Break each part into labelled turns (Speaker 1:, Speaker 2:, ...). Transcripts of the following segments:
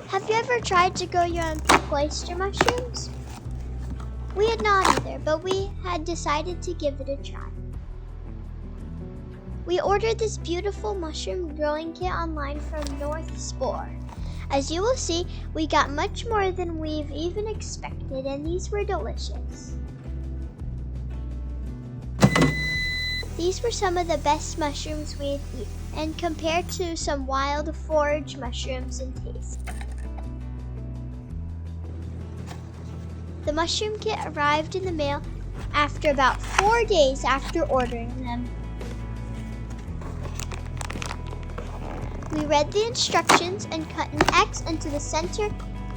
Speaker 1: Have you ever tried to grow your own pink oyster mushrooms? We had not either, but we had decided to give it a try. We ordered this beautiful mushroom growing kit online from Spore. As you will see, we got much more than we've even expected, and these were delicious. These were some of the best mushrooms we'd eaten, and compared to some wild forage mushrooms in taste. The mushroom kit arrived in the mail after about 4 days after ordering them. We read the instructions and cut an X into the center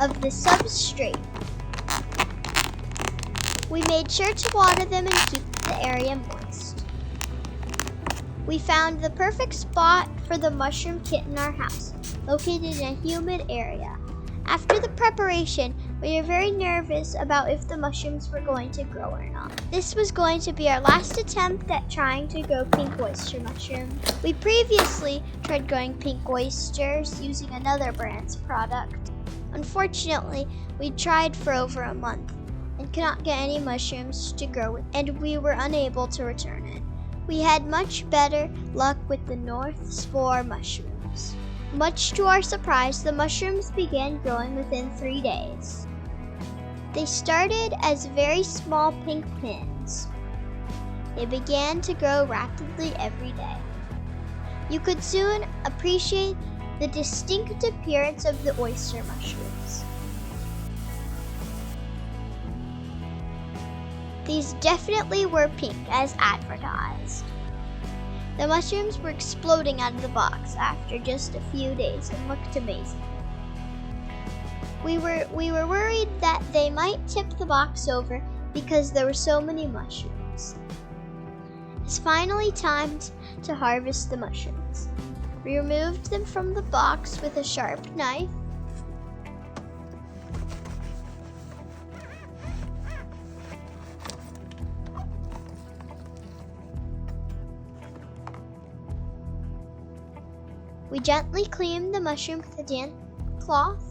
Speaker 1: of the substrate. We made sure to water them and keep the area moist. We found the perfect spot for the mushroom kit in our house, located in a humid area. After the preparation, we were very nervous about if the mushrooms were going to grow or not. This was going to be our last attempt at trying to grow pink oyster mushrooms. We previously tried growing pink oysters using another brand's product. Unfortunately, we tried for over a month and could not get any mushrooms to grow with, and we were unable to return it. We had much better luck with the Spore mushrooms. Much to our surprise, the mushrooms began growing within 3 days. They started as very small pink pins. They began to grow rapidly every day. You could soon appreciate the distinct appearance of the oyster mushrooms. These definitely were pink as advertised. The mushrooms were exploding out of the box after just a few days and looked amazing. We were worried that they might tip the box over because there were so many mushrooms. It's finally time to harvest the mushrooms. We removed them from the box with a sharp knife. We gently cleaned the mushroom with a damp cloth.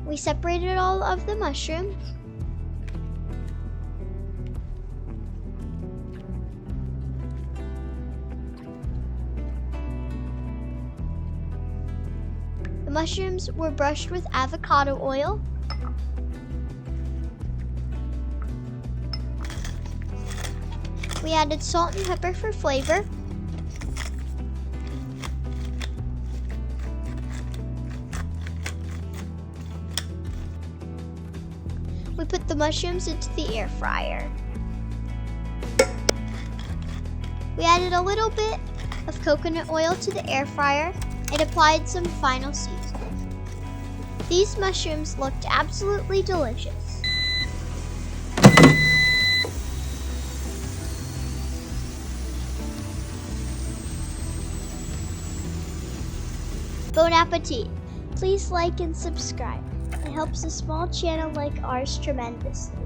Speaker 1: We separated all of the mushrooms. The mushrooms were brushed with avocado oil. We added salt and pepper for flavor. We put the mushrooms into the air fryer. We added a little bit of coconut oil to the air fryer and applied some final seasoning. These mushrooms looked absolutely delicious. Bon appetit! Please like and subscribe. It helps a small channel like ours tremendously.